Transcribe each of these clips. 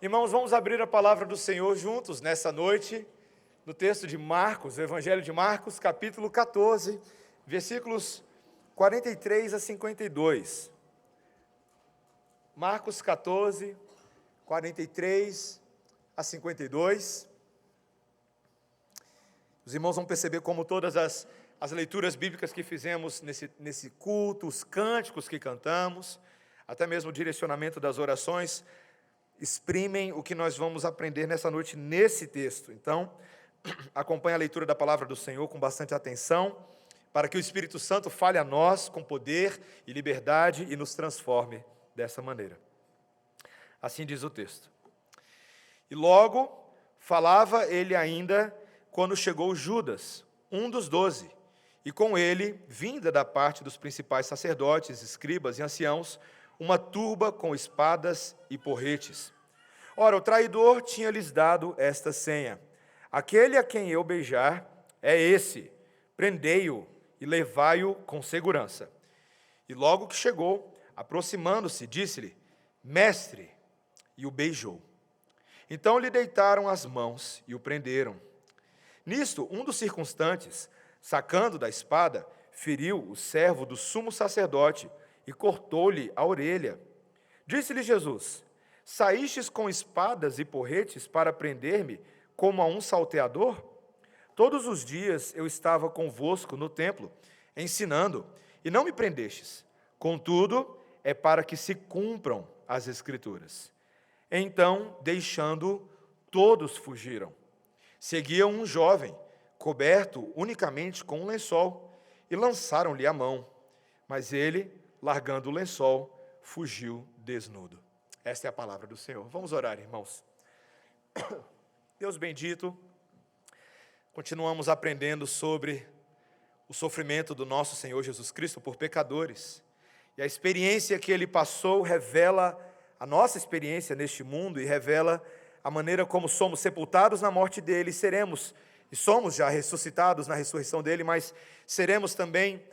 Irmãos, vamos abrir a palavra do Senhor juntos nessa noite, no texto de Marcos, o Evangelho de Marcos, capítulo 14, versículos 43 a 52. Marcos 14, 43 a 52. Os irmãos vão perceber como todas as leituras bíblicas que fizemos nesse culto, os cânticos que cantamos, até mesmo o direcionamento das orações, exprimem o que nós vamos aprender nessa noite nesse texto. Então, acompanhe a leitura da palavra do Senhor com bastante atenção, para que o Espírito Santo fale a nós com poder e liberdade e nos transforme dessa maneira. Assim diz o texto. E logo falava ele ainda quando chegou Judas, um dos 12, e com ele, vinda da parte dos principais sacerdotes, escribas e anciãos, uma turba com espadas e porretes. Ora, o traidor tinha-lhes dado esta senha: aquele a quem eu beijar é esse, prendei-o e levai-o com segurança. E logo que chegou, aproximando-se, disse-lhe: Mestre, e o beijou. Então lhe deitaram as mãos e o prenderam. Nisto, um dos circunstantes, sacando da espada, feriu o servo do sumo sacerdote e cortou-lhe a orelha. Disse-lhe Jesus: Saístes com espadas e porretes para prender-me como a um salteador? Todos os dias eu estava convosco no templo, ensinando, e não me prendestes. Contudo, é para que se cumpram as Escrituras. Então, deixando, todos fugiram. Seguiam um jovem, coberto unicamente com um lençol, e lançaram-lhe a mão. Mas ele, largando o lençol, fugiu desnudo. Esta é a palavra do Senhor. Vamos orar, irmãos. Deus bendito, continuamos aprendendo sobre o sofrimento do nosso Senhor Jesus Cristo por pecadores. E a experiência que Ele passou revela a nossa experiência neste mundo e revela a maneira como somos sepultados na morte dEle, e somos já ressuscitados na ressurreição dEle, mas seremos também,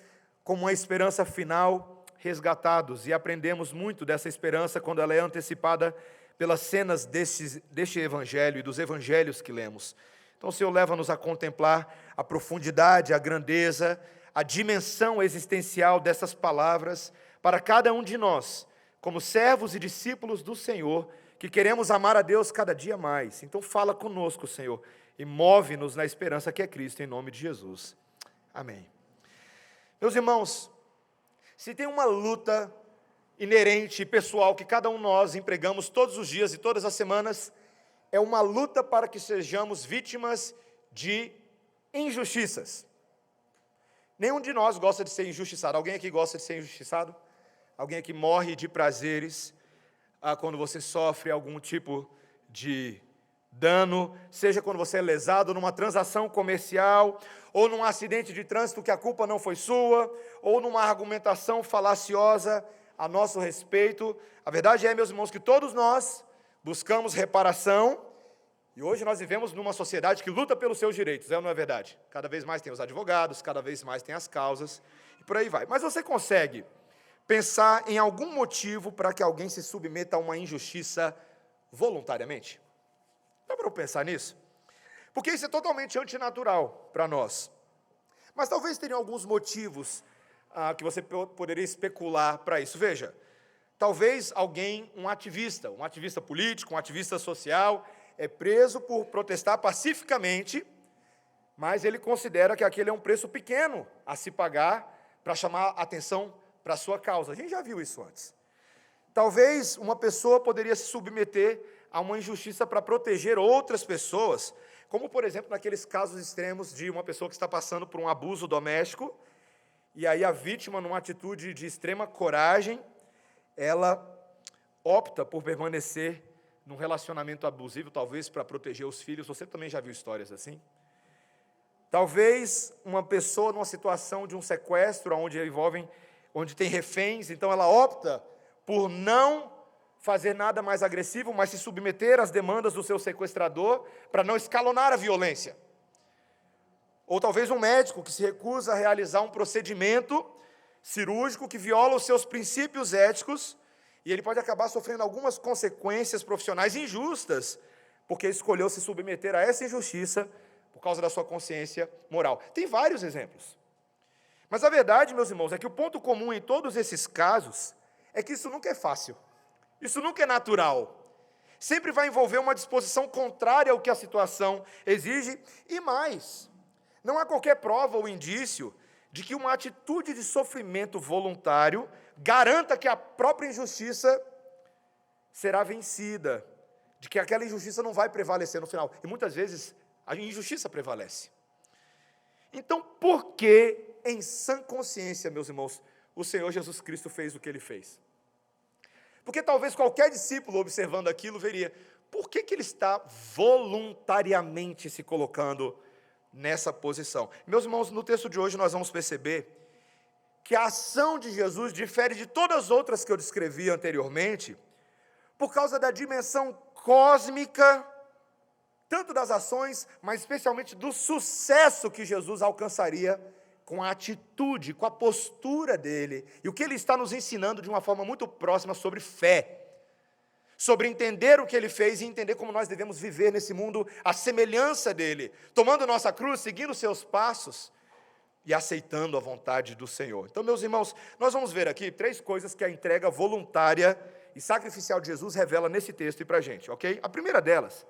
como uma esperança final, resgatados, e aprendemos muito dessa esperança quando ela é antecipada pelas cenas deste evangelho e dos evangelhos que lemos. Então o Senhor leva-nos a contemplar a profundidade, a grandeza, a dimensão existencial dessas palavras para cada um de nós, como servos e discípulos do Senhor, que queremos amar a Deus cada dia mais. Então fala conosco, Senhor, e move-nos na esperança que é Cristo, em nome de Jesus. Amém. Meus irmãos, se tem uma luta inerente e pessoal que cada um de nós empregamos todos os dias e todas as semanas, é uma luta para que sejamos vítimas de injustiças. Nenhum de nós gosta de ser injustiçado. Alguém aqui gosta de ser injustiçado? Alguém aqui morre de prazeres quando você sofre algum tipo de dano, seja quando você é lesado numa transação comercial, ou num acidente de trânsito que a culpa não foi sua, ou numa argumentação falaciosa a nosso respeito. A verdade é, meus irmãos, que todos nós buscamos reparação, e hoje nós vivemos numa sociedade que luta pelos seus direitos, é ou não é verdade? Cada vez mais tem os advogados, cada vez mais tem as causas, e por aí vai. Mas você consegue pensar em algum motivo para que alguém se submeta a uma injustiça voluntariamente? Dá para eu pensar nisso? Porque isso é totalmente antinatural para nós. Mas talvez tenham alguns motivos que você poderia especular para isso. Veja, talvez alguém, um ativista político, um ativista social, é preso por protestar pacificamente, mas ele considera que aquele é um preço pequeno a se pagar para chamar atenção para a sua causa. A gente já viu isso antes. Talvez uma pessoa poderia se submeter a uma injustiça para proteger outras pessoas, como, por exemplo, naqueles casos extremos de uma pessoa que está passando por um abuso doméstico, e aí a vítima, numa atitude de extrema coragem, ela opta por permanecer num relacionamento abusivo, talvez para proteger os filhos. Você também já viu histórias assim? Talvez uma pessoa numa situação de um sequestro, onde tem reféns, então ela opta por não fazer nada mais agressivo, mas se submeter às demandas do seu sequestrador para não escalonar a violência. Ou talvez um médico que se recusa a realizar um procedimento cirúrgico que viola os seus princípios éticos E ele pode acabar sofrendo algumas consequências profissionais injustas, porque escolheu se submeter a essa injustiça por causa da sua consciência moral. Tem vários exemplos. Mas a verdade, meus irmãos, é que o ponto comum em todos esses casos é que isso nunca é fácil. Isso nunca é natural. Sempre vai envolver uma disposição contrária ao que a situação exige, e mais, não há qualquer prova ou indício de que uma atitude de sofrimento voluntário garanta que a própria injustiça será vencida, de que aquela injustiça não vai prevalecer no final. E muitas vezes a injustiça prevalece. Então, por que, em sã consciência, meus irmãos, o Senhor Jesus Cristo fez o que Ele fez? Porque talvez qualquer discípulo observando aquilo veria, por que ele está voluntariamente se colocando nessa posição? Meus irmãos, no texto de hoje nós vamos perceber que a ação de Jesus difere de todas as outras que eu descrevi anteriormente, por causa da dimensão cósmica, tanto das ações, mas especialmente do sucesso que Jesus alcançaria com a atitude, com a postura dele, e o que ele está nos ensinando de uma forma muito próxima sobre fé, sobre entender o que ele fez e entender como nós devemos viver nesse mundo à semelhança dele, tomando nossa cruz, seguindo seus passos e aceitando a vontade do Senhor. Então, meus irmãos, nós vamos ver aqui 3 coisas que a entrega voluntária e sacrificial de Jesus revela nesse texto e para a gente, ok? A primeira delas,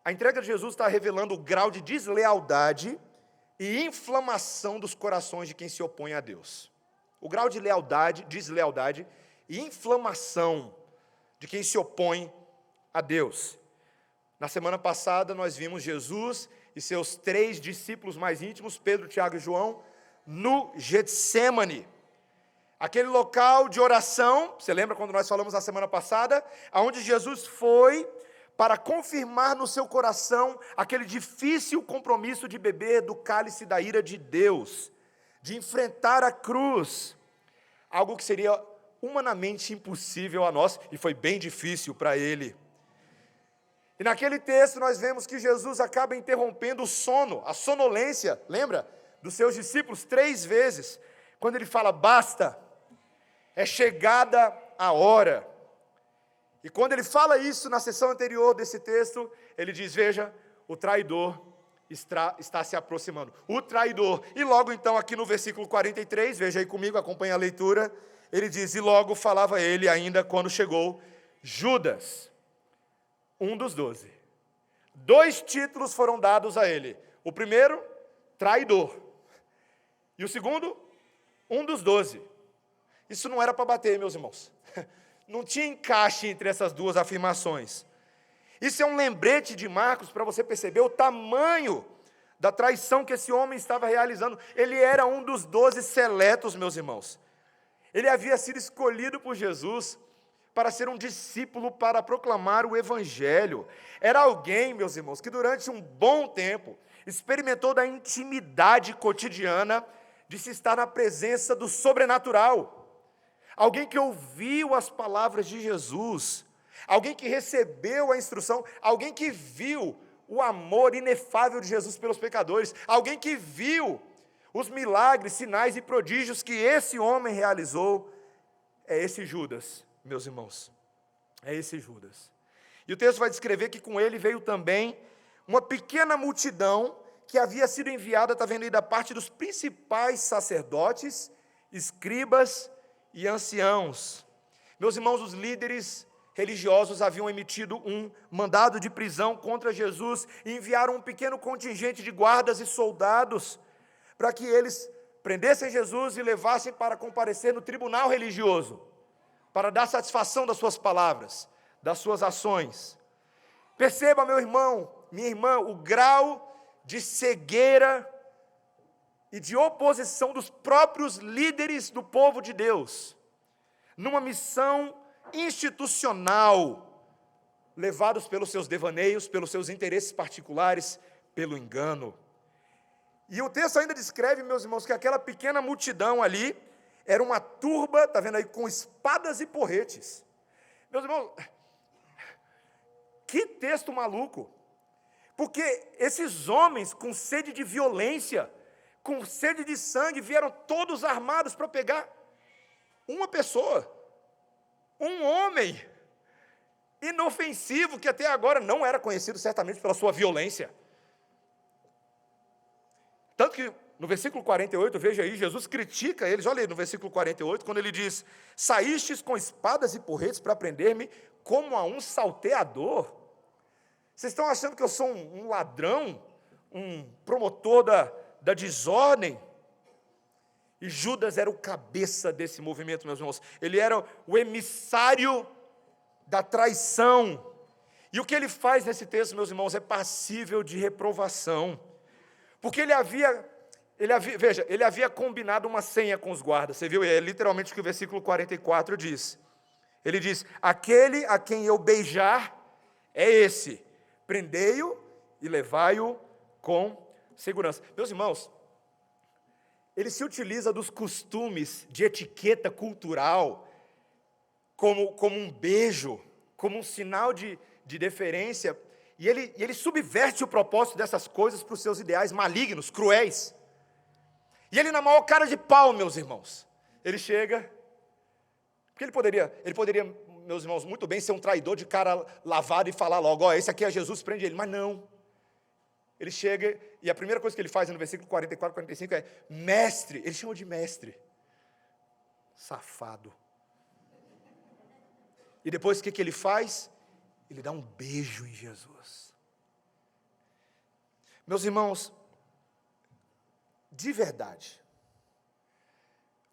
a entrega de Jesus está revelando o grau de deslealdade e inflamação dos corações de quem se opõe a Deus. O grau de lealdade, deslealdade e inflamação de quem se opõe a Deus. Na semana passada nós vimos Jesus e seus 3 discípulos mais íntimos, Pedro, Tiago e João, no Getsêmani. Aquele local de oração, você lembra quando nós falamos na semana passada, aonde Jesus foi para confirmar no seu coração aquele difícil compromisso de beber do cálice da ira de Deus, de enfrentar a cruz, algo que seria humanamente impossível a nós, e foi bem difícil para ele. E naquele texto nós vemos que Jesus acaba interrompendo o sono, a sonolência, lembra? Dos seus discípulos 3 vezes, quando ele fala, basta, é chegada a hora. E quando ele fala isso na sessão anterior desse texto, ele diz, veja, o traidor está se aproximando. O traidor. E logo então aqui no versículo 43, veja aí comigo, acompanhe a leitura, ele diz, e logo falava ele ainda quando chegou Judas, um dos 12. 2 títulos foram dados a ele. O primeiro, traidor. E o segundo, um dos 12. Isso não era para bater, meus irmãos. Não tinha encaixe entre essas 2 afirmações. Isso é um lembrete de Marcos para você perceber o tamanho da traição que esse homem estava realizando. Ele era um dos 12 seletos, meus irmãos. Ele havia sido escolhido por Jesus para ser um discípulo, para proclamar o Evangelho. Era alguém, meus irmãos, que durante um bom tempo experimentou da intimidade cotidiana de se estar na presença do sobrenatural. Alguém que ouviu as palavras de Jesus, alguém que recebeu a instrução, alguém que viu o amor inefável de Jesus pelos pecadores, alguém que viu os milagres, sinais e prodígios que esse homem realizou. É esse Judas, meus irmãos, é esse Judas. E o texto vai descrever que com ele veio também uma pequena multidão que havia sido enviada, está vendo aí, da parte dos principais sacerdotes, escribas e anciãos. Meus irmãos, os líderes religiosos haviam emitido um mandado de prisão contra Jesus e enviaram um pequeno contingente de guardas e soldados para que eles prendessem Jesus e levassem para comparecer no tribunal religioso, para dar satisfação das suas palavras, das suas ações. Perceba, meu irmão, minha irmã, o grau de cegueira e de oposição dos próprios líderes do povo de Deus, numa missão institucional, levados pelos seus devaneios, pelos seus interesses particulares, pelo engano. E o texto ainda descreve, meus irmãos, que aquela pequena multidão ali era uma turba, está vendo aí, com espadas e porretes. Meus irmãos, que texto maluco! Porque esses homens com sede de violência, com sede de sangue, vieram todos armados para pegar uma pessoa. Um homem inofensivo que até agora não era conhecido certamente pela sua violência. Tanto que no versículo 48, veja aí, Jesus critica eles, olha aí no versículo 48, quando ele diz: saístes com espadas e porretes para prender-me como a um salteador. Vocês estão achando que eu sou um ladrão, um promotor da desordem? E Judas era o cabeça desse movimento, meus irmãos. Ele era o emissário da traição. E o que ele faz nesse texto, meus irmãos, é passível de reprovação. Porque ele havia combinado uma senha com os guardas. Você viu? É literalmente o que o versículo 44 diz. Ele diz: aquele a quem eu beijar é esse. Prendei-o e levai-o com segurança. Meus irmãos, ele se utiliza dos costumes de etiqueta cultural como um beijo, como um sinal de deferência, e ele subverte o propósito dessas coisas para os seus ideais malignos, cruéis. E ele, na maior cara de pau, meus irmãos, ele chega, porque ele poderia, meus irmãos, muito bem ser um traidor de cara lavado e falar logo: ó, esse aqui é Jesus, prende ele, mas não. Ele chega, e a primeira coisa que ele faz no versículo 44, 45 é: mestre, ele chama de mestre. Safado. E depois o que ele faz? Ele dá um beijo em Jesus. Meus irmãos, de verdade,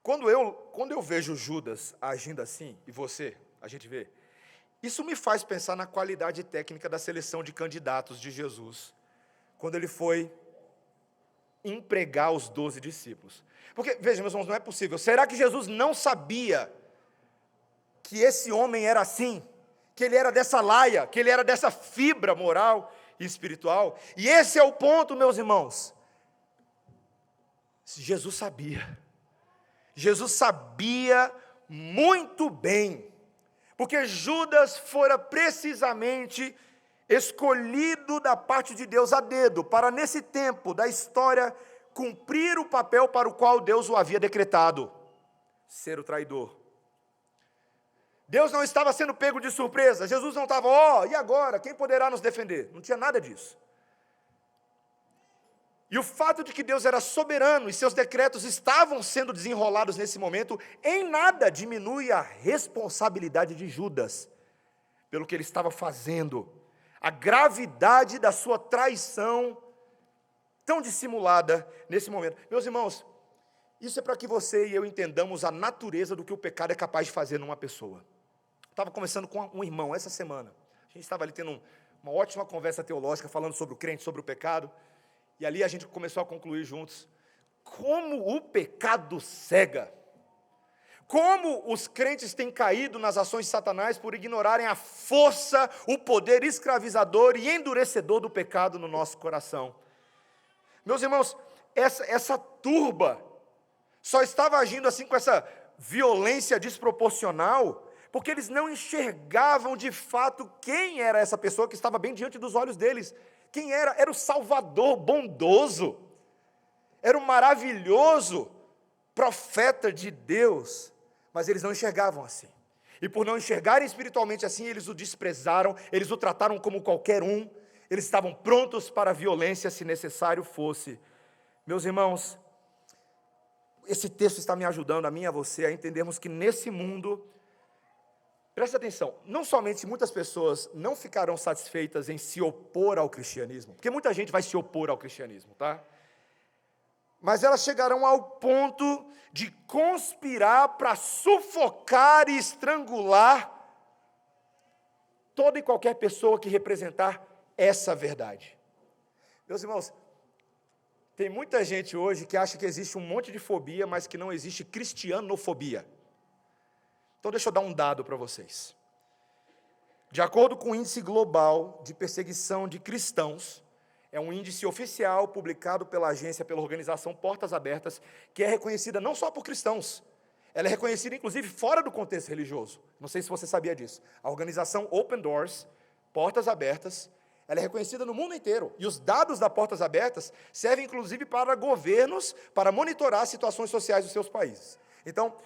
quando eu vejo Judas agindo assim, e você, a gente vê, isso me faz pensar na qualidade técnica da seleção de candidatos de Jesus, quando ele foi empregar os 12 discípulos. Porque, veja, meus irmãos, não é possível. Será que Jesus não sabia que esse homem era assim? Que ele era dessa laia, que ele era dessa fibra moral e espiritual? E esse é o ponto, meus irmãos. Jesus sabia. Jesus sabia muito bem. Porque Judas fora precisamente escolhido da parte de Deus a dedo, para nesse tempo da história cumprir o papel para o qual Deus o havia decretado: ser o traidor. Deus não estava sendo pego de surpresa, Jesus não estava: e agora, quem poderá nos defender? Não tinha nada disso. E o fato de que Deus era soberano e seus decretos estavam sendo desenrolados nesse momento, em nada diminui a responsabilidade de Judas, pelo que ele estava fazendo, a gravidade da sua traição, tão dissimulada nesse momento. Meus irmãos, isso é para que você e eu entendamos a natureza do que o pecado é capaz de fazer numa pessoa. Estava conversando com um irmão essa semana, a gente estava ali tendo uma ótima conversa teológica, falando sobre o crente, sobre o pecado, e ali a gente começou a concluir juntos, como o pecado cega, como os crentes têm caído nas ações de Satanás por ignorarem a força, o poder escravizador e endurecedor do pecado no nosso coração. Meus irmãos, essa turba só estava agindo assim com essa violência desproporcional, porque eles não enxergavam de fato quem era essa pessoa que estava bem diante dos olhos deles. Quem era? Era o Salvador bondoso, era o maravilhoso profeta de Deus, mas eles não enxergavam assim. E por não enxergarem espiritualmente assim, eles o desprezaram, eles o trataram como qualquer um, eles estavam prontos para a violência se necessário fosse. Meus irmãos, esse texto está me ajudando, a mim e a você, a entendermos que nesse mundo, presta atenção, não somente muitas pessoas não ficarão satisfeitas em se opor ao cristianismo, porque muita gente vai se opor ao cristianismo, tá? Mas elas chegarão ao ponto de conspirar para sufocar e estrangular toda e qualquer pessoa que representar essa verdade. Meus irmãos, tem muita gente hoje que acha que existe um monte de fobia, mas que não existe cristianofobia. Então deixa eu dar um dado para vocês. De acordo com o Índice Global de Perseguição de Cristãos, é um índice oficial publicado pela organização Portas Abertas, que é reconhecida não só por cristãos, ela é reconhecida inclusive fora do contexto religioso. Não sei se você sabia disso. A organização Open Doors, Portas Abertas, ela é reconhecida no mundo inteiro. E os dados da Portas Abertas servem inclusive para governos, para monitorar situações sociais dos seus países. Então,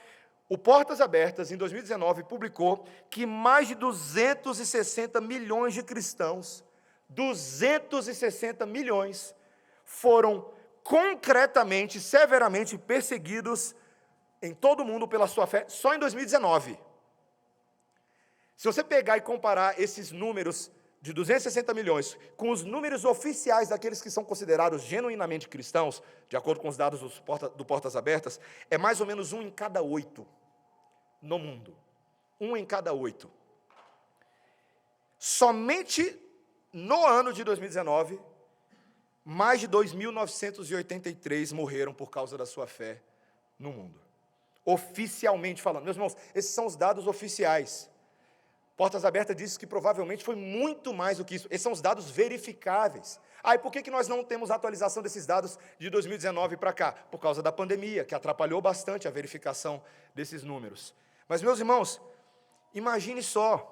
O Portas Abertas, em 2019, publicou que mais de 260 milhões de cristãos, 260 milhões, foram concretamente, severamente perseguidos em todo o mundo pela sua fé, só em 2019. Se você pegar e comparar esses números de 260 milhões com os números oficiais daqueles que são considerados genuinamente cristãos, de acordo com os dados do Portas Abertas, é mais ou menos 1 em cada 8 no mundo. 1 em cada 8. Somente no ano de 2019, mais de 2.983 morreram por causa da sua fé no mundo. Oficialmente falando. Meus irmãos, esses são os dados oficiais. Portas Abertas diz que provavelmente foi muito mais do que isso. Esses são os dados verificáveis. E por que nós não temos atualização desses dados de 2019 para cá? Por causa da pandemia, que atrapalhou bastante a verificação desses números. Mas, meus irmãos, imagine só.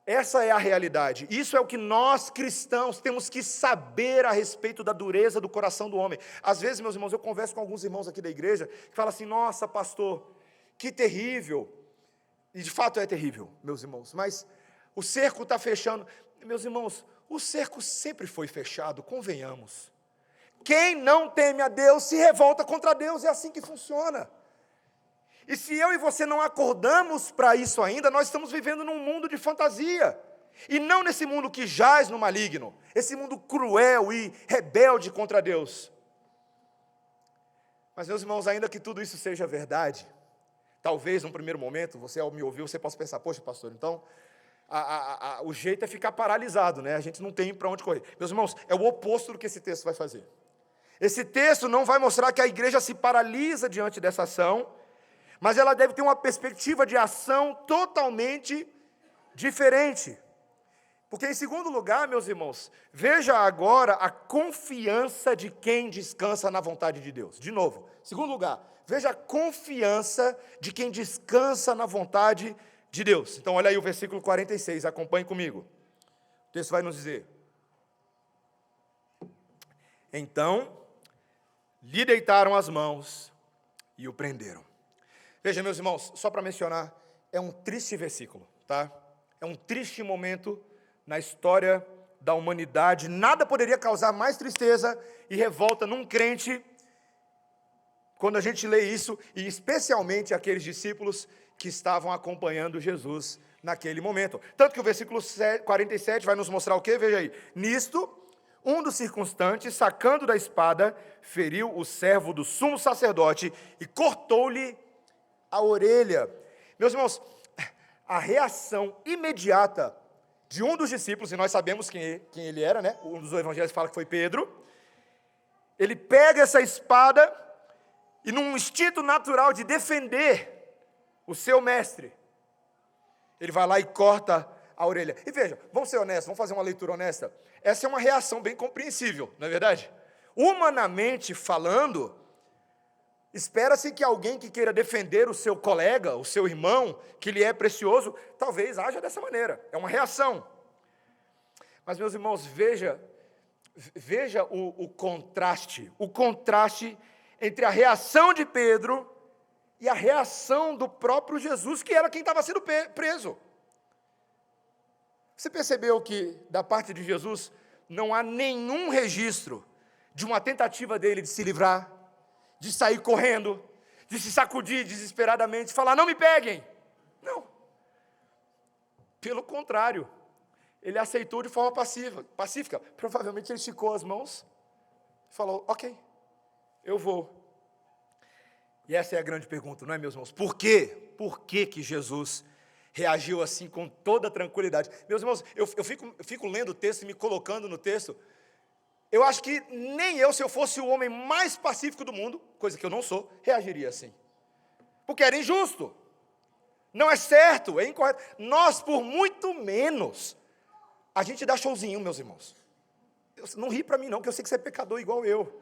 Essa é a realidade. Isso é o que nós, cristãos, temos que saber a respeito da dureza do coração do homem. Às vezes, meus irmãos, eu converso com alguns irmãos aqui da igreja, que falam assim, nossa, pastor, que terrível. E de fato é terrível, meus irmãos, mas o cerco está fechando. Meus irmãos, o cerco sempre foi fechado, convenhamos. Quem não teme a Deus se revolta contra Deus, é assim que funciona. E se eu e você não acordamos para isso ainda, nós estamos vivendo num mundo de fantasia. E não nesse mundo que jaz no maligno, esse mundo cruel e rebelde contra Deus. Mas, meus irmãos, ainda que tudo isso seja verdade, talvez, num primeiro momento, você ao me ouvir, você possa pensar, poxa, pastor, então, o jeito é ficar paralisado, né? A gente não tem para onde correr. Meus irmãos, é o oposto do que esse texto vai fazer. Esse texto não vai mostrar que a igreja se paralisa diante dessa ação, mas ela deve ter uma perspectiva de ação totalmente diferente. Porque, em segundo lugar, meus irmãos, veja agora a confiança de quem descansa na vontade de Deus. De novo, segundo lugar, veja a confiança de quem descansa na vontade de Deus. Então, olha aí o versículo 46, acompanhe comigo. O texto vai nos dizer: então, lhe deitaram as mãos e o prenderam. Veja, meus irmãos, só para mencionar, é um triste versículo, tá? É um triste momento na história da humanidade. Nada poderia causar mais tristeza e revolta num crente quando a gente lê isso, e especialmente aqueles discípulos que estavam acompanhando Jesus naquele momento. Tanto que o versículo 47 vai nos mostrar o quê? Veja aí. Nisto, um dos circunstantes, sacando da espada, feriu o servo do sumo sacerdote e cortou-lhe a orelha. Meus irmãos, a reação imediata de um dos discípulos, e nós sabemos quem ele era, né? Um dos evangelhos fala que foi Pedro. Ele pega essa espada e, num instinto natural de defender o seu mestre, ele vai lá e corta a orelha. E veja, vamos ser honestos, vamos fazer uma leitura honesta. Essa é uma reação bem compreensível, não é verdade? Humanamente falando, espera-se que alguém que queira defender o seu colega, o seu irmão, que lhe é precioso, talvez haja dessa maneira. É uma reação. Mas, meus irmãos, veja o contraste entre a reação de Pedro e a reação do próprio Jesus, que era quem estava sendo preso. Você percebeu que, da parte de Jesus, não há nenhum registro de uma tentativa dele de se livrar, de sair correndo, de se sacudir desesperadamente, falar, não me peguem. Não. Pelo contrário, ele aceitou de forma pacífica. Provavelmente ele esticou as mãos e falou, ok, eu vou. E essa é a grande pergunta, não é, meus irmãos? Por quê? Por que Jesus reagiu assim com toda tranquilidade? Meus irmãos, eu fico lendo o texto e me colocando no texto. Eu acho que nem eu, se eu fosse o homem mais pacífico do mundo, coisa que eu não sou, reagiria assim. Porque era injusto. Não é certo, é incorreto. Nós, por muito menos, a gente dá showzinho, meus irmãos. Não ri para mim não, que eu sei que você é pecador igual eu.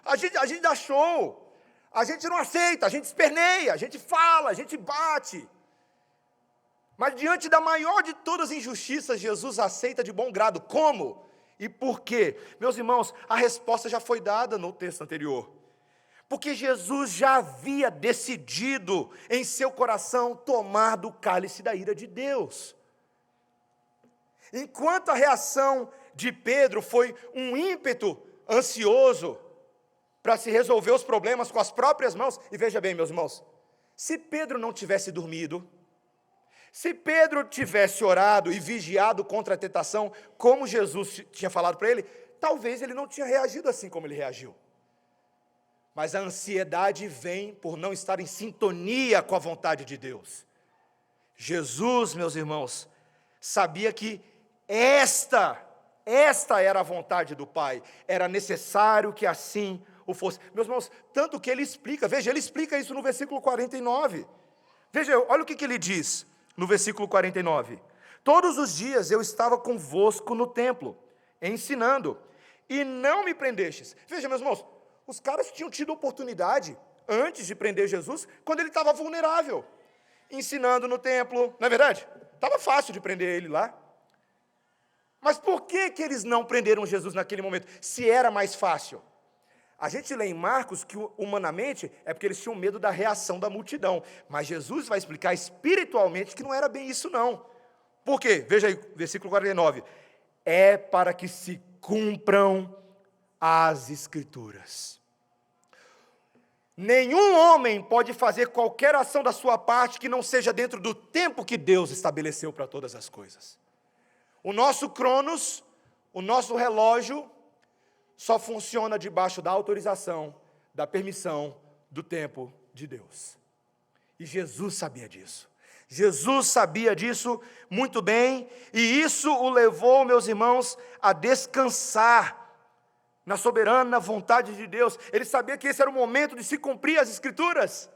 A gente dá show. A gente não aceita, a gente esperneia, a gente fala, a gente bate. Mas diante da maior de todas as injustiças, Jesus aceita de bom grado. Como? E por quê? Meus irmãos, a resposta já foi dada no texto anterior. Porque Jesus já havia decidido em seu coração tomar do cálice da ira de Deus. Enquanto a reação de Pedro foi um ímpeto ansioso para se resolver os problemas com as próprias mãos, e veja bem, meus irmãos, se Pedro não tivesse dormido, se Pedro tivesse orado e vigiado contra a tentação, como Jesus tinha falado para ele, talvez ele não tinha reagido assim como ele reagiu. Mas a ansiedade vem por não estar em sintonia com a vontade de Deus. Jesus, meus irmãos, sabia que esta era a vontade do Pai. Era necessário que assim o fosse. Meus irmãos, tanto que ele explica, veja, ele explica isso no versículo 49. Veja, olha o que ele diz no versículo 49. Todos os dias eu estava convosco no templo, ensinando, e não me prendestes. Veja, meus irmãos, os caras tinham tido oportunidade, antes de prender Jesus, quando ele estava vulnerável, ensinando no templo, não é verdade? Estava fácil de prender ele lá. Mas por que eles não prenderam Jesus naquele momento, se era mais fácil? A gente lê em Marcos que humanamente é porque eles tinham medo da reação da multidão, mas Jesus vai explicar espiritualmente que não era bem isso não. Por quê? Veja aí, versículo 49. É para que se cumpram as Escrituras. Nenhum homem pode fazer qualquer ação da sua parte que não seja dentro do tempo que Deus estabeleceu para todas as coisas. O nosso cronos, o nosso relógio, só funciona debaixo da autorização, da permissão, do tempo de Deus. E Jesus sabia disso. Jesus sabia disso muito bem, e isso o levou, meus irmãos, a descansar na soberana vontade de Deus. Ele sabia que esse era o momento de se cumprir as Escrituras.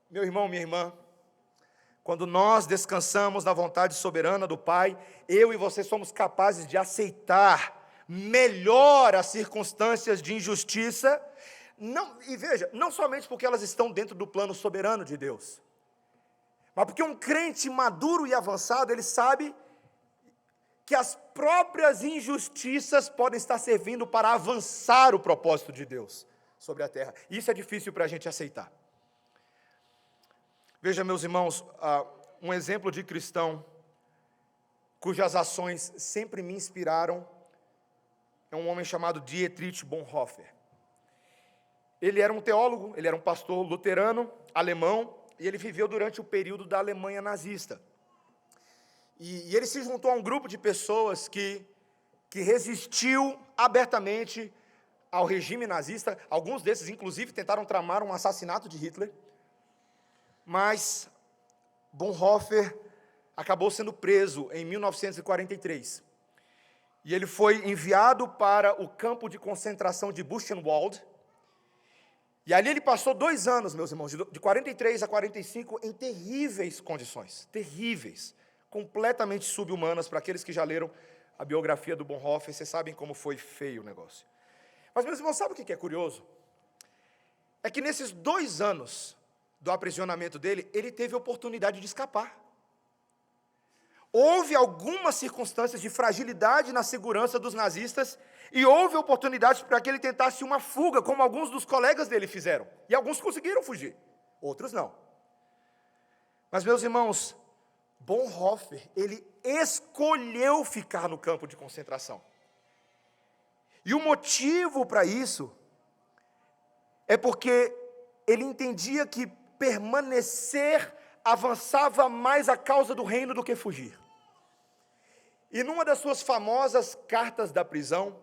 Meu irmão, minha irmã, quando nós descansamos na vontade soberana do Pai, eu e você somos capazes de aceitar melhor as circunstâncias de injustiça, e veja, não somente porque elas estão dentro do plano soberano de Deus, mas porque um crente maduro e avançado, ele sabe que as próprias injustiças podem estar servindo para avançar o propósito de Deus sobre a terra. Isso é difícil para a gente aceitar. Veja, meus irmãos, um exemplo de cristão cujas ações sempre me inspiraram é um homem chamado Dietrich Bonhoeffer. Ele era um teólogo, ele era um pastor luterano, alemão, e ele viveu durante o período da Alemanha nazista. E ele se juntou a um grupo de pessoas que resistiu abertamente ao regime nazista. Alguns desses, inclusive, tentaram tramar um assassinato de Hitler. Mas Bonhoeffer acabou sendo preso em 1943. E ele foi enviado para o campo de concentração de Buchenwald. E ali ele passou 2 anos, meus irmãos, de 43 a 45, em terríveis condições. Terríveis. Completamente sub-humanas. Para aqueles que já leram a biografia do Bonhoeffer, vocês sabem como foi feio o negócio. Mas, meus irmãos, sabe o que é curioso? É que nesses 2 anos do aprisionamento dele, ele teve a oportunidade de escapar. Houve algumas circunstâncias de fragilidade na segurança dos nazistas, e houve oportunidades para que ele tentasse uma fuga, como alguns dos colegas dele fizeram. E alguns conseguiram fugir, outros não. Mas, meus irmãos, Bonhoeffer, ele escolheu ficar no campo de concentração. E o motivo para isso é porque ele entendia que permanecer avançava mais a causa do reino do que fugir. E numa das suas famosas cartas da prisão,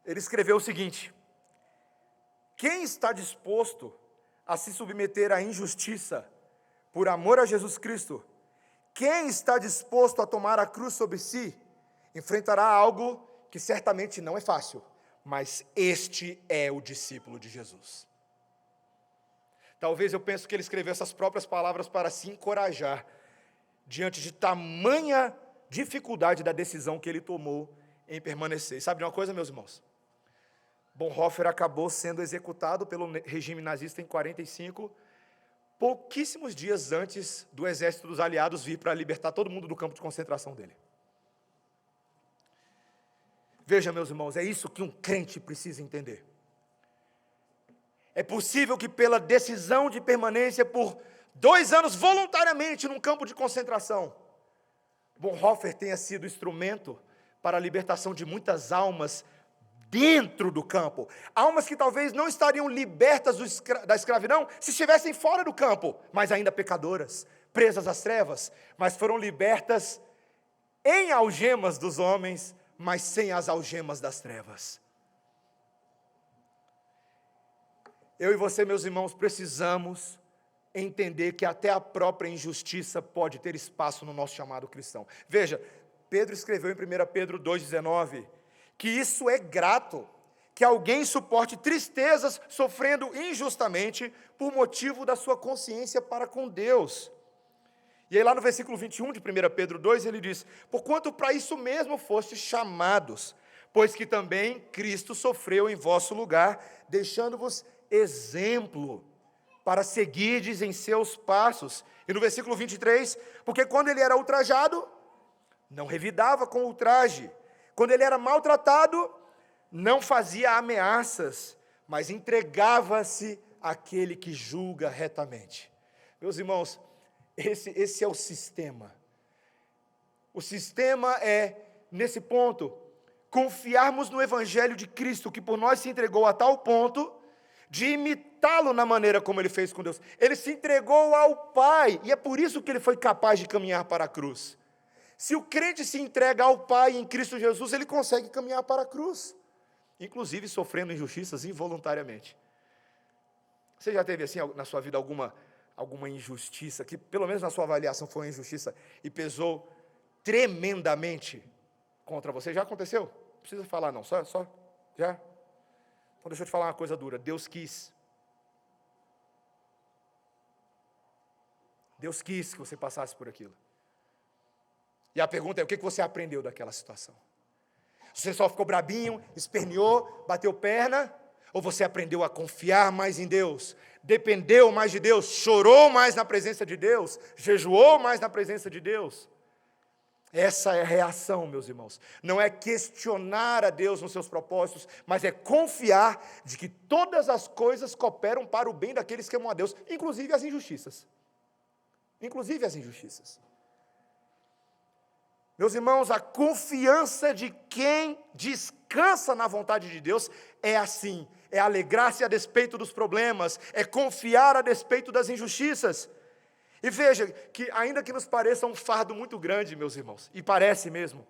ele escreveu o seguinte: quem está disposto a se submeter à injustiça por amor a Jesus Cristo, quem está disposto a tomar a cruz sobre si, enfrentará algo que certamente não é fácil, mas este é o discípulo de Jesus. Talvez eu penso que ele escreveu essas próprias palavras para se encorajar, diante de tamanha dificuldade da decisão que ele tomou em permanecer. E sabe de uma coisa, meus irmãos? Bonhoeffer acabou sendo executado pelo regime nazista em 45, pouquíssimos dias antes do exército dos aliados vir para libertar todo mundo do campo de concentração dele. Veja, meus irmãos, é isso que um crente precisa entender. É possível que pela decisão de permanência por 2 anos voluntariamente num campo de concentração, Bonhoeffer tenha sido instrumento para a libertação de muitas almas dentro do campo. Almas que talvez não estariam libertas da escravidão se estivessem fora do campo, mas ainda pecadoras, presas às trevas, mas foram libertas em algemas dos homens, mas sem as algemas das trevas. Eu e você, meus irmãos, precisamos entender que até a própria injustiça pode ter espaço no nosso chamado cristão. Veja, Pedro escreveu em 1 Pedro 2,19, que isso é grato, que alguém suporte tristezas sofrendo injustamente por motivo da sua consciência para com Deus. E aí lá no versículo 21 de 1 Pedro 2, ele diz: porquanto para isso mesmo fostes chamados, pois que também Cristo sofreu em vosso lugar, deixando-vos exemplo, para seguirdes em seus passos. E no versículo 23, porque quando ele era ultrajado, não revidava com ultraje, quando ele era maltratado, não fazia ameaças, mas entregava-se àquele que julga retamente. Meus irmãos, esse é o sistema. O sistema é, nesse ponto, confiarmos no Evangelho de Cristo, que por nós se entregou a tal ponto de imitá-lo na maneira como ele fez com Deus. Ele se entregou ao Pai, e é por isso que ele foi capaz de caminhar para a cruz. Se o crente se entrega ao Pai em Cristo Jesus, ele consegue caminhar para a cruz, inclusive sofrendo injustiças involuntariamente. Você já teve assim na sua vida alguma injustiça, que pelo menos na sua avaliação foi uma injustiça, e pesou tremendamente contra você? Já aconteceu? Não precisa falar não, só já? Então deixa eu te falar uma coisa dura. Deus quis que você passasse por aquilo. E a pergunta é, o que você aprendeu daquela situação? Você só ficou brabinho, esperneou, bateu perna, ou você aprendeu a confiar mais em Deus, dependeu mais de Deus, chorou mais na presença de Deus, jejuou mais na presença de Deus? Essa é a reação, meus irmãos. Não é questionar a Deus nos seus propósitos, mas é confiar de que todas as coisas cooperam para o bem daqueles que amam a Deus, inclusive as injustiças. Inclusive as injustiças. Meus irmãos, a confiança de quem descansa na vontade de Deus é assim, é alegrar-se a despeito dos problemas, é confiar a despeito das injustiças. E veja, que ainda que nos pareça um fardo muito grande, meus irmãos, e parece mesmo,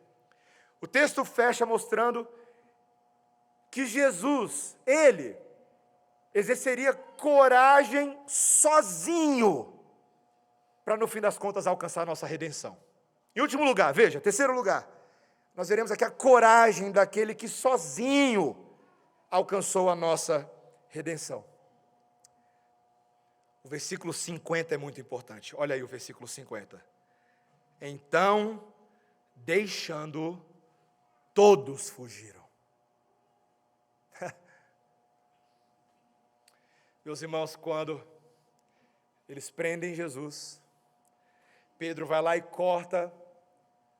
o texto fecha mostrando que Jesus, ele, exerceria coragem sozinho, para no fim das contas alcançar a nossa redenção. Em último lugar, veja, terceiro lugar, nós veremos aqui a coragem daquele que sozinho alcançou a nossa redenção. O versículo 50 é muito importante. Olha aí o versículo 50. Então, deixando, todos fugiram. Meus irmãos, quando eles prendem Jesus, Pedro vai lá e corta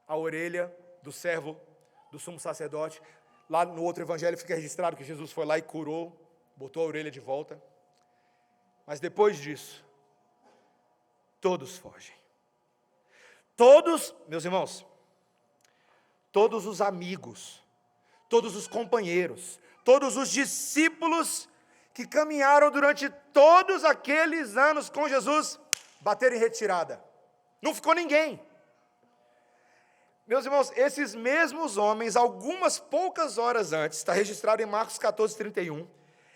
a orelha do servo do sumo sacerdote. Lá no outro evangelho fica registrado que Jesus foi lá e curou, botou a orelha de volta. Mas depois disso, todos fogem. Todos, meus irmãos, todos os amigos, todos os companheiros, todos os discípulos que caminharam durante todos aqueles anos com Jesus, bateram em retirada. Não ficou ninguém. Meus irmãos, esses mesmos homens, algumas poucas horas antes, está registrado em Marcos 14, 31,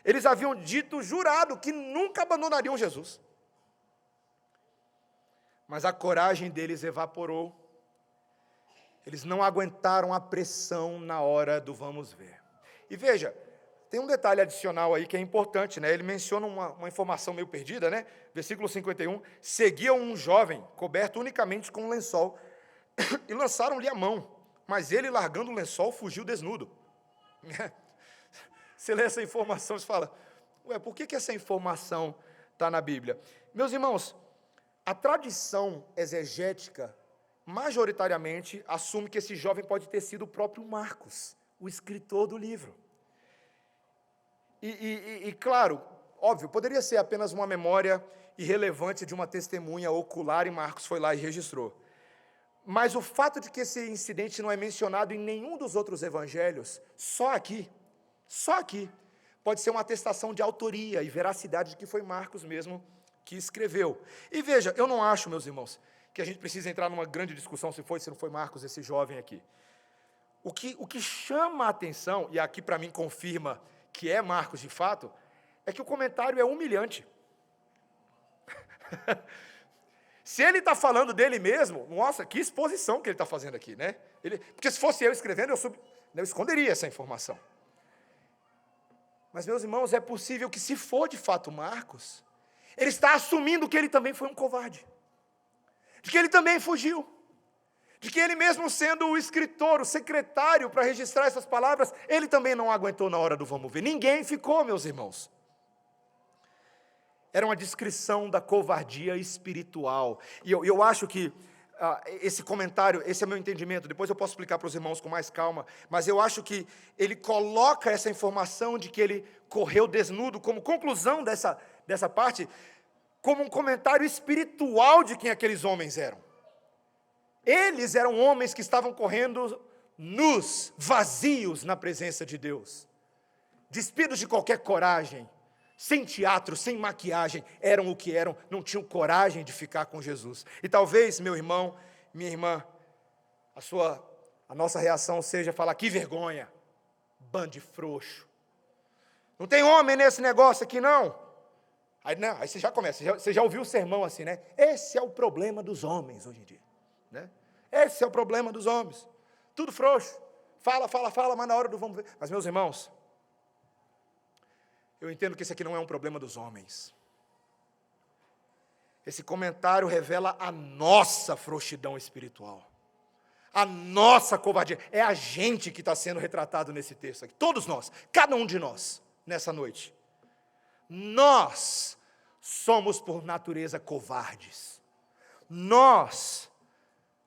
eles haviam dito, jurado, que nunca abandonariam Jesus. Mas a coragem deles evaporou. Eles não aguentaram a pressão na hora do vamos ver. E veja, tem um detalhe adicional aí que é importante, né? Ele menciona uma informação meio perdida, né? Versículo 51, seguia um jovem, coberto unicamente com um lençol, e lançaram-lhe a mão, mas ele, largando o lençol, fugiu desnudo. Você lê essa informação e fala, por que essa informação está na Bíblia? Meus irmãos, a tradição exegética, majoritariamente, assume que esse jovem pode ter sido o próprio Marcos, o escritor do livro. E claro, óbvio, poderia ser apenas uma memória irrelevante de uma testemunha ocular e Marcos foi lá e registrou. Mas o fato de que esse incidente não é mencionado em nenhum dos outros evangelhos, só aqui, pode ser uma atestação de autoria e veracidade de que foi Marcos mesmo que escreveu. E veja, eu não acho, meus irmãos, que a gente precisa entrar numa grande discussão se não foi Marcos, esse jovem aqui. O que chama a atenção, e aqui para mim confirma que é Marcos de fato, é que o comentário é humilhante. Se ele está falando dele mesmo, nossa, que exposição que ele está fazendo aqui, né? Porque se fosse eu escrevendo, eu esconderia essa informação. Mas, meus irmãos, é possível que se for de fato Marcos, ele está assumindo que ele também foi um covarde, de que ele também fugiu, de que ele mesmo sendo o escritor, o secretário para registrar essas palavras, ele também não aguentou na hora do vamos ver. Ninguém ficou, meus irmãos. Era uma descrição da covardia espiritual. E eu acho que esse comentário, esse é meu entendimento, depois eu posso explicar para os irmãos com mais calma, mas eu acho que ele coloca essa informação de que ele correu desnudo, como conclusão dessa parte, como um comentário espiritual de quem aqueles homens eram. Eles eram homens que estavam correndo nus, vazios na presença de Deus, despidos de qualquer coragem, sem teatro, sem maquiagem, eram o que eram, não tinham coragem de ficar com Jesus. E talvez, meu irmão, minha irmã, a nossa reação seja falar, que vergonha, bando de frouxo. Não tem homem nesse negócio aqui, não? Aí você já começa, você já ouviu o sermão assim, né? Esse é o problema dos homens hoje em dia, né? Esse é o problema dos homens. Tudo frouxo. Fala, mas na hora do vamos ver. Mas, meus irmãos, eu entendo que esse aqui não é um problema dos homens. Esse comentário revela a nossa frouxidão espiritual, a nossa covardia. É a gente que está sendo retratado nesse texto aqui. Todos nós, cada um de nós, nessa noite. Nós somos por natureza covardes. Nós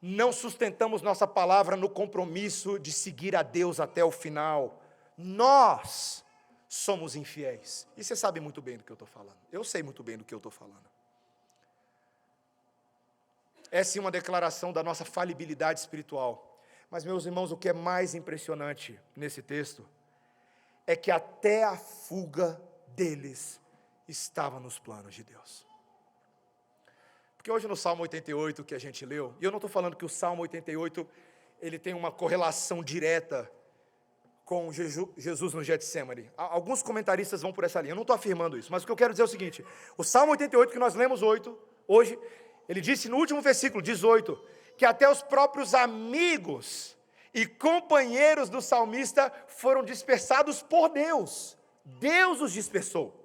não sustentamos nossa palavra no compromisso de seguir a Deus até o final. Nós somos infiéis. E você sabe muito bem do que eu estou falando. Eu sei muito bem do que eu estou falando. Essa é uma declaração da nossa falibilidade espiritual. Mas, meus irmãos, o que é mais impressionante nesse texto é que até a fuga deles estava nos planos de Deus. Porque hoje no Salmo 88 que a gente leu, e eu não estou falando que o Salmo 88 ele tem uma correlação direta com Jesus no Getsemane. Alguns comentaristas vão por essa linha, eu não estou afirmando isso, mas o que eu quero dizer é o seguinte, o Salmo 88 que nós lemos hoje, ele disse no último versículo, 18, que até os próprios amigos e companheiros do salmista foram dispersados por Deus. Deus os dispersou.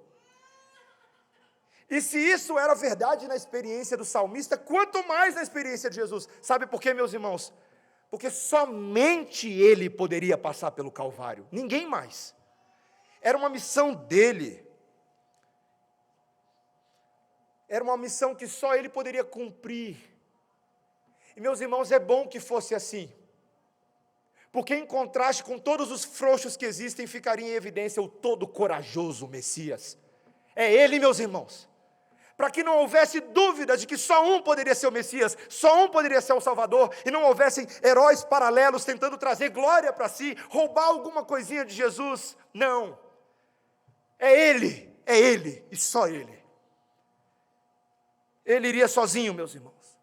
E se isso era verdade na experiência do salmista, quanto mais na experiência de Jesus. Sabe por quê, meus irmãos? Porque somente ele poderia passar pelo Calvário, ninguém mais. Era uma missão dele. Era uma missão que só ele poderia cumprir. E, meus irmãos, é bom que fosse assim. Porque em contraste com todos os frouxos que existem, ficaria em evidência o todo corajoso Messias. É ele, meus irmãos. Para que não houvesse dúvida de que só um poderia ser o Messias, só um poderia ser o Salvador, e não houvessem heróis paralelos tentando trazer glória para si, roubar alguma coisinha de Jesus. Não. É ele, e só ele. Ele iria sozinho, meus irmãos.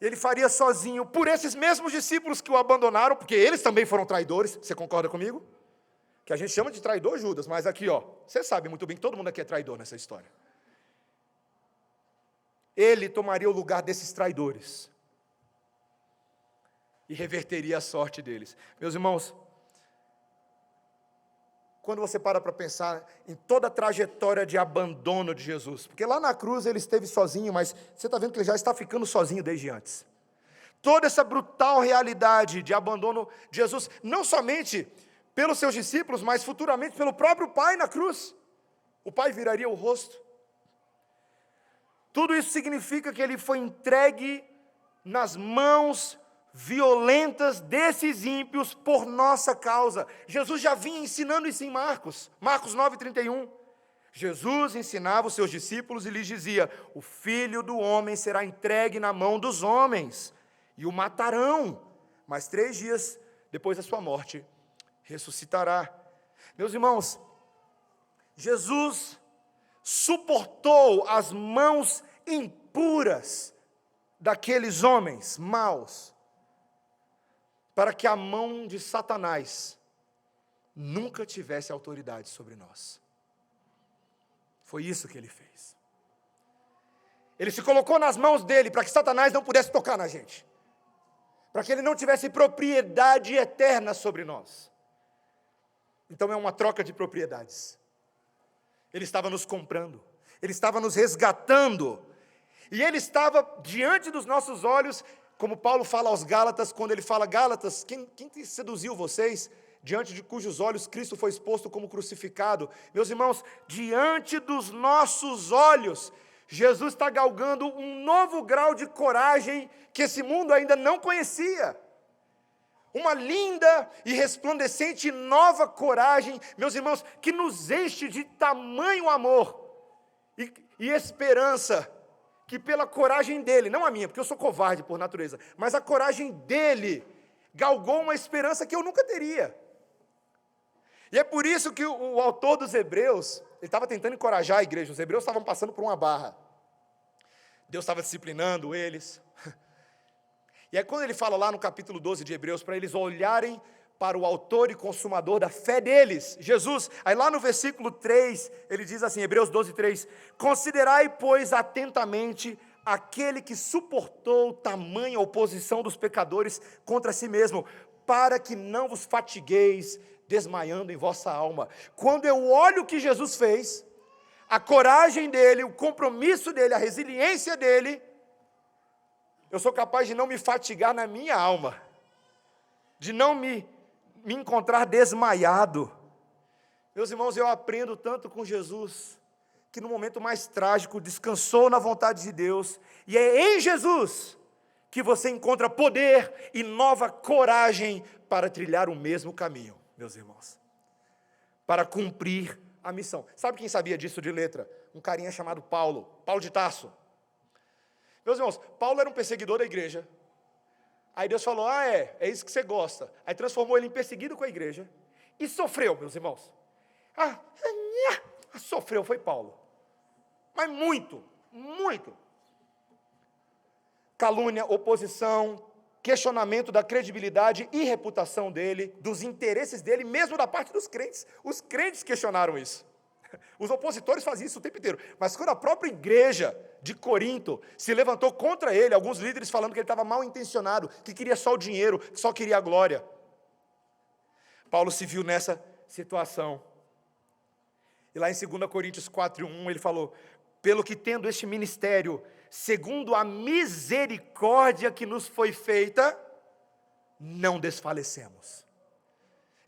Ele faria sozinho por esses mesmos discípulos que o abandonaram, porque eles também foram traidores, você concorda comigo? Que a gente chama de traidor Judas, mas aqui, você sabe muito bem que todo mundo aqui é traidor nessa história. Ele tomaria o lugar desses traidores e reverteria a sorte deles. Meus irmãos, quando você para pensar em toda a trajetória de abandono de Jesus, porque lá na cruz ele esteve sozinho, mas você está vendo que ele já está ficando sozinho desde antes. Toda essa brutal realidade de abandono de Jesus, não somente pelos seus discípulos, mas futuramente pelo próprio Pai na cruz. O Pai viraria o rosto. Tudo isso significa que ele foi entregue nas mãos violentas desses ímpios por nossa causa. Jesus já vinha ensinando isso em Marcos 9:31. Jesus ensinava os seus discípulos e lhes dizia: o Filho do Homem será entregue na mão dos homens, e o matarão, mas 3 dias depois da sua morte, ressuscitará. Meus irmãos, Jesus suportou as mãos impuras daqueles homens maus, para que a mão de Satanás nunca tivesse autoridade sobre nós. Foi isso que ele fez. Ele se colocou nas mãos dele para que Satanás não pudesse tocar na gente, para que ele não tivesse propriedade eterna sobre nós. Então é uma troca de propriedades. Ele estava nos comprando, ele estava nos resgatando, e ele estava diante dos nossos olhos, como Paulo fala aos Gálatas, quando ele fala: Gálatas, quem seduziu vocês, diante de cujos olhos Cristo foi exposto como crucificado? Meus irmãos, diante dos nossos olhos, Jesus está galgando um novo grau de coragem que esse mundo ainda não conhecia. Uma linda e resplandecente nova coragem, meus irmãos, que nos enche de tamanho amor e esperança, que pela coragem dele, não a minha, porque eu sou covarde por natureza, mas a coragem dele galgou uma esperança que eu nunca teria. E é por isso que o autor dos Hebreus, ele estava tentando encorajar a igreja. Os hebreus estavam passando por uma barra. Deus estava disciplinando eles. E aí quando ele fala lá no capítulo 12 de Hebreus, para eles olharem para o autor e consumador da fé deles, Jesus, aí lá no versículo 3, ele diz assim, Hebreus 12:3, considerai, pois, atentamente aquele que suportou tamanha oposição dos pecadores contra si mesmo, para que não vos fatigueis, desmaiando em vossa alma. Quando eu olho o que Jesus fez, a coragem dele, o compromisso dele, a resiliência dele, eu sou capaz de não me fatigar na minha alma, de não me encontrar desmaiado. Meus irmãos, eu aprendo tanto com Jesus, que no momento mais trágico, descansou na vontade de Deus, e é em Jesus que você encontra poder e nova coragem para trilhar o mesmo caminho, meus irmãos, para cumprir a missão. Sabe quem sabia disso de letra? Um carinha chamado Paulo de Tarso. Meus irmãos, Paulo era um perseguidor da igreja. Aí Deus falou, é isso que você gosta. Aí transformou ele em perseguido com a igreja. E sofreu, meus irmãos. Sofreu, foi Paulo. Mas muito, muito. Calúnia, oposição, questionamento da credibilidade e reputação dele, dos interesses dele, mesmo da parte dos crentes. Os crentes questionaram isso. Os opositores faziam isso o tempo inteiro. Mas quando a própria igreja de Corinto se levantou contra ele, alguns líderes falando que ele estava mal intencionado, que queria só o dinheiro, que só queria a glória. Paulo se viu nessa situação. E lá em 2 Coríntios 4:1 ele falou, pelo que tendo este ministério, segundo a misericórdia que nos foi feita, não desfalecemos.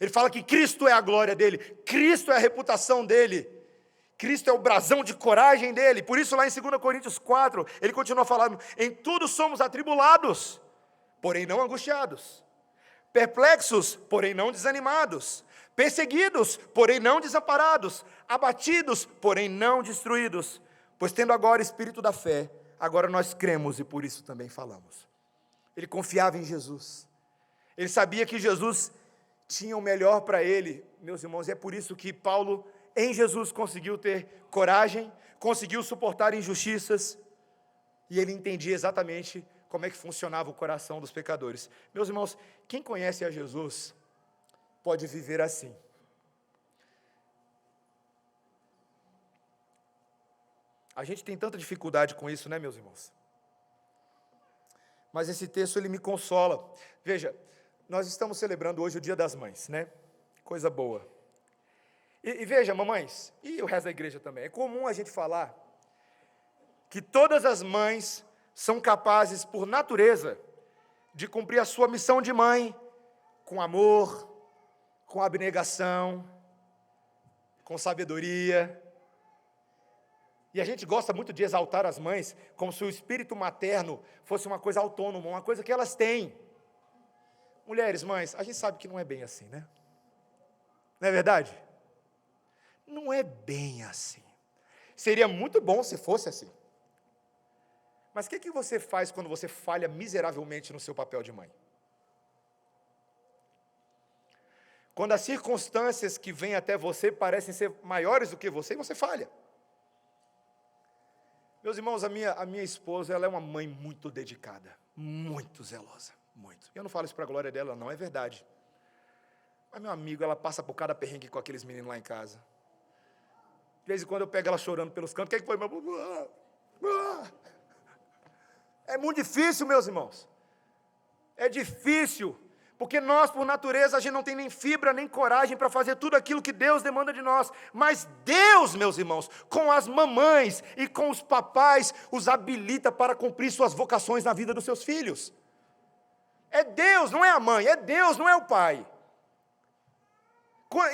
Ele fala que Cristo é a glória dele, Cristo é a reputação dele, Cristo é o brasão de coragem dele. Por isso lá em 2 Coríntios 4, ele continua falando, em tudo somos atribulados, porém não angustiados, perplexos, porém não desanimados, perseguidos, porém não desamparados, abatidos, porém não destruídos, pois tendo agora espírito da fé, agora nós cremos e por isso também falamos. Ele confiava em Jesus, ele sabia que Jesus tinha o melhor para ele, meus irmãos, e é por isso que Paulo, em Jesus, conseguiu ter coragem, conseguiu suportar injustiças, e ele entendia exatamente como é que funcionava o coração dos pecadores. Meus irmãos, quem conhece a Jesus, pode viver assim. A gente tem tanta dificuldade com isso, né, meus irmãos? Mas esse texto, ele me consola. Veja, nós estamos celebrando hoje o Dia das Mães, né? Coisa boa. E veja, mamães, e o resto da igreja também, é comum a gente falar que todas as mães são capazes, por natureza, de cumprir a sua missão de mãe com amor, com abnegação, com sabedoria. E a gente gosta muito de exaltar as mães, como se o espírito materno fosse uma coisa autônoma, uma coisa que elas têm. mulheres, mães, a gente sabe que não é bem assim, né? Não é verdade? Não é bem assim. Seria muito bom se fosse assim. Mas o que você faz quando você falha miseravelmente no seu papel de mãe? Quando as circunstâncias que vêm até você parecem ser maiores do que você, e você falha. Meus irmãos, a minha esposa, ela é uma mãe muito dedicada, muito zelosa, muito. Eu não falo isso para a glória dela, não, é verdade. Mas, meu amigo, ela passa por cada perrengue com aqueles meninos lá em casa. De vez em quando eu pego ela chorando pelos cantos. O que foi, meu? É muito difícil, meus irmãos. É difícil. Porque nós, por natureza, a gente não tem nem fibra, nem coragem para fazer tudo aquilo que Deus demanda de nós. Mas Deus, meus irmãos, com as mamães e com os papais, os habilita para cumprir suas vocações na vida dos seus filhos. É Deus, não é a mãe, é Deus, não é o pai.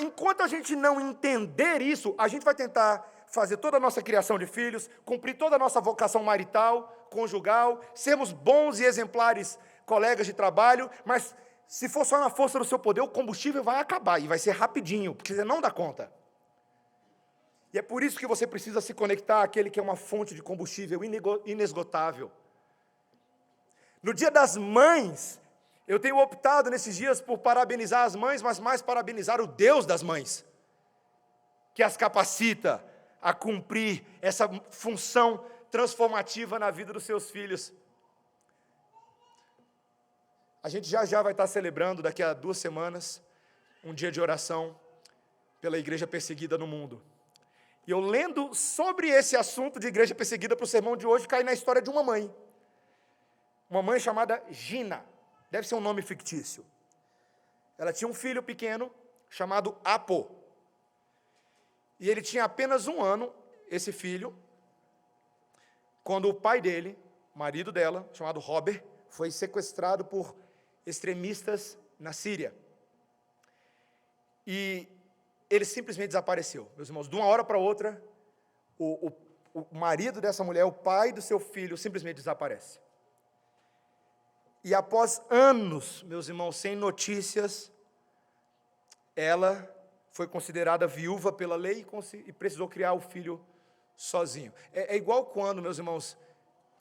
Enquanto a gente não entender isso, a gente vai tentar fazer toda a nossa criação de filhos, cumprir toda a nossa vocação marital, conjugal, sermos bons e exemplares colegas de trabalho, mas se for só na força do seu poder, o combustível vai acabar, e vai ser rapidinho, porque você não dá conta. E é por isso que você precisa se conectar àquele que é uma fonte de combustível inesgotável. No Dia das Mães, eu tenho optado nesses dias por parabenizar as mães, mas mais parabenizar o Deus das mães, que as capacita a cumprir essa função transformativa na vida dos seus filhos. A gente já vai estar celebrando, daqui a 2 semanas, um dia de oração pela igreja perseguida no mundo. E eu lendo sobre esse assunto de igreja perseguida para o sermão de hoje, caí na história de uma mãe. Uma mãe chamada Gina, deve ser um nome fictício. Ela tinha um filho pequeno, chamado Apo. E ele tinha apenas 1 ano, esse filho, quando o pai dele, marido dela, chamado Robert, foi sequestrado por extremistas na Síria. E ele simplesmente desapareceu. Meus irmãos, de uma hora para outra, o marido dessa mulher, o pai do seu filho, simplesmente desaparece. E após anos, meus irmãos, sem notícias, ela foi considerada viúva pela lei e precisou criar o filho sozinho. É igual quando, meus irmãos,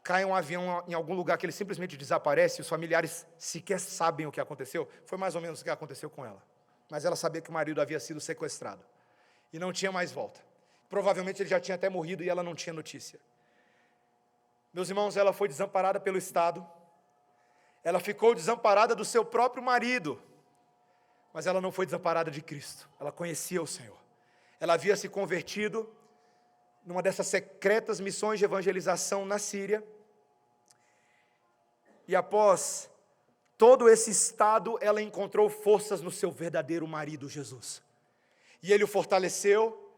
cai um avião em algum lugar que ele simplesmente desaparece, e os familiares sequer sabem o que aconteceu. Foi mais ou menos o que aconteceu com ela. Mas ela sabia que o marido havia sido sequestrado. E não tinha mais volta. Provavelmente ele já tinha até morrido e ela não tinha notícia. Meus irmãos, ela foi desamparada pelo Estado. Ela ficou desamparada do seu próprio marido. Mas ela não foi desamparada de Cristo. Ela conhecia o Senhor. Ela havia se convertido numa dessas secretas missões de evangelização na Síria. E após todo esse estado, ela encontrou forças no seu verdadeiro marido, Jesus. E ele o fortaleceu,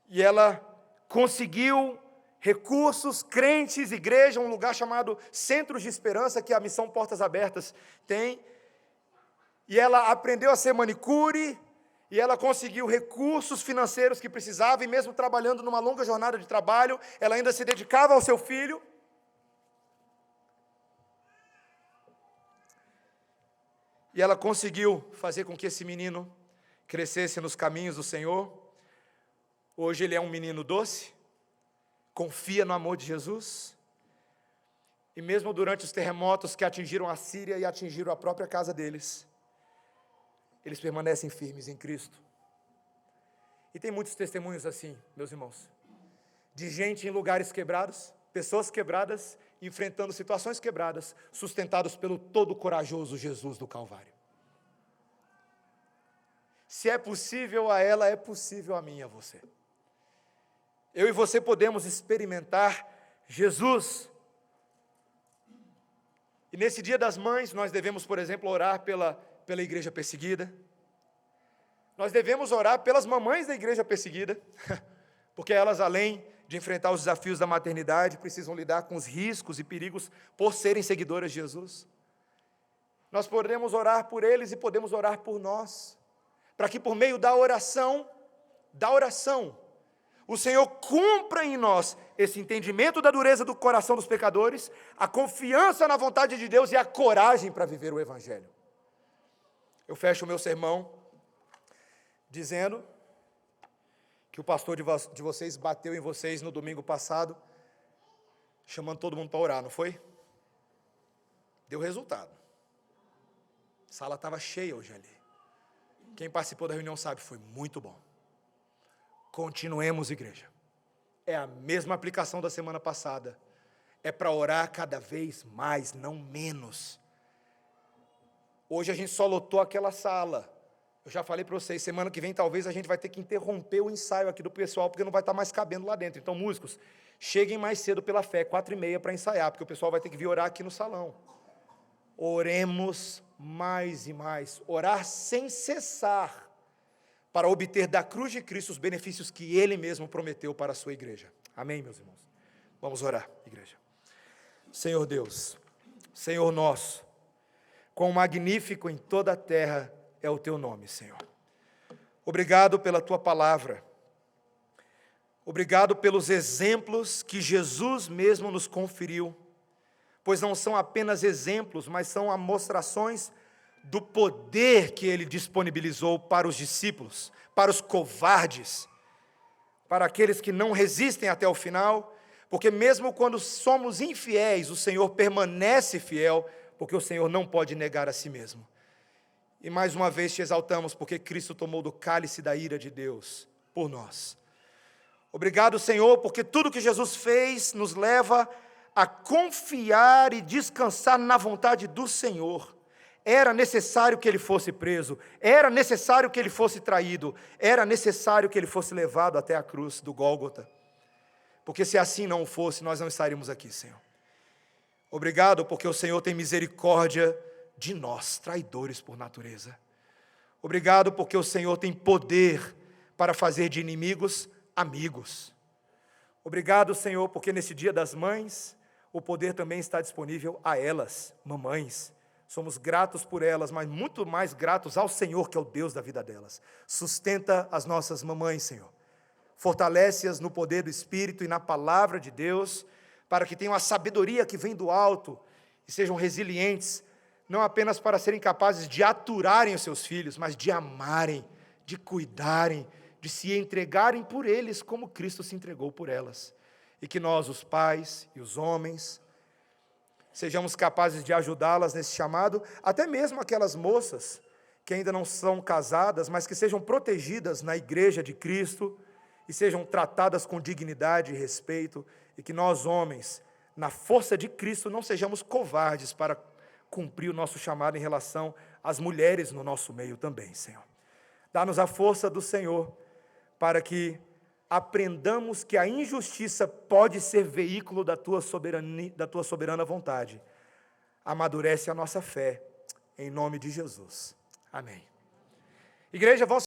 e ela conseguiu recursos, crentes, igreja, um lugar chamado Centros de Esperança, que a Missão Portas Abertas tem. E ela aprendeu a ser manicure, e ela conseguiu recursos financeiros que precisava, e mesmo trabalhando numa longa jornada de trabalho, ela ainda se dedicava ao seu filho. E ela conseguiu fazer com que esse menino crescesse nos caminhos do Senhor. Hoje ele é um menino doce, confia no amor de Jesus. E mesmo durante os terremotos que atingiram a Síria e atingiram a própria casa deles, eles permanecem firmes em Cristo. E tem muitos testemunhos assim, meus irmãos, de gente em lugares quebrados, pessoas quebradas, enfrentando situações quebradas, sustentados pelo todo corajoso Jesus do Calvário. Se é possível a ela, é possível a mim e a você. Eu e você podemos experimentar Jesus. E nesse Dia das Mães, nós devemos, por exemplo, orar pela igreja perseguida. Nós devemos orar pelas mamães da igreja perseguida, porque elas, além de enfrentar os desafios da maternidade, precisam lidar com os riscos e perigos por serem seguidoras de Jesus. Nós podemos orar por eles e podemos orar por nós, para que por meio da oração, o Senhor cumpra em nós esse entendimento da dureza do coração dos pecadores, a confiança na vontade de Deus e a coragem para viver o Evangelho. Eu fecho o meu sermão dizendo que o pastor de vocês bateu em vocês no domingo passado, chamando todo mundo para orar, não foi? Deu resultado. A sala estava cheia hoje ali. Quem participou da reunião sabe, foi muito bom. Continuemos, igreja. É a mesma aplicação da semana passada. É para orar cada vez mais, não menos. Hoje a gente só lotou aquela sala. Eu já falei para vocês, semana que vem talvez a gente vai ter que interromper o ensaio aqui do pessoal, porque não vai estar mais cabendo lá dentro. Então, músicos, cheguem mais cedo pela fé, 4h30 para ensaiar, porque o pessoal vai ter que vir orar aqui no salão. Oremos mais e mais, orar sem cessar, para obter da cruz de Cristo os benefícios que Ele mesmo prometeu para a sua igreja. Amém, meus irmãos? Vamos orar, igreja. Senhor Deus, Senhor nosso, quão magnífico em toda a terra é o Teu nome, Senhor. Obrigado pela Tua palavra. Obrigado pelos exemplos que Jesus mesmo nos conferiu, pois não são apenas exemplos, mas são amostrações do poder que Ele disponibilizou para os discípulos, para os covardes, para aqueles que não resistem até o final, porque mesmo quando somos infiéis, o Senhor permanece fiel, porque o Senhor não pode negar a si mesmo. E mais uma vez te exaltamos, porque Cristo tomou do cálice da ira de Deus por nós. Obrigado, Senhor, porque tudo que Jesus fez nos leva a confiar e descansar na vontade do Senhor. Era necessário que Ele fosse preso, era necessário que Ele fosse traído, era necessário que Ele fosse levado até a cruz do Gólgota. Porque se assim não fosse, nós não estaríamos aqui, Senhor. Obrigado, porque o Senhor tem misericórdia de nós, traidores por natureza. Obrigado, porque o Senhor tem poder para fazer de inimigos amigos. Obrigado, Senhor, porque nesse dia das mães, o poder também está disponível a elas, mamães. Somos gratos por elas, mas muito mais gratos ao Senhor, que é o Deus da vida delas. Sustenta as nossas mamães, Senhor. Fortalece-as no poder do Espírito e na palavra de Deus, para que tenham a sabedoria que vem do alto e sejam resilientes, não apenas para serem capazes de aturarem os seus filhos, mas de amarem, de cuidarem, de se entregarem por eles como Cristo se entregou por elas. E que nós, os pais e os homens, sejamos capazes de ajudá-las nesse chamado, até mesmo aquelas moças que ainda não são casadas, mas que sejam protegidas na igreja de Cristo e sejam tratadas com dignidade e respeito, e que nós, homens, na força de Cristo, não sejamos covardes para cumprir o nosso chamado em relação às mulheres no nosso meio também, Senhor. Dá-nos a força do Senhor, para que aprendamos que a injustiça pode ser veículo da tua soberana vontade. Amadurece a nossa fé, em nome de Jesus. Amém. Igreja, vamos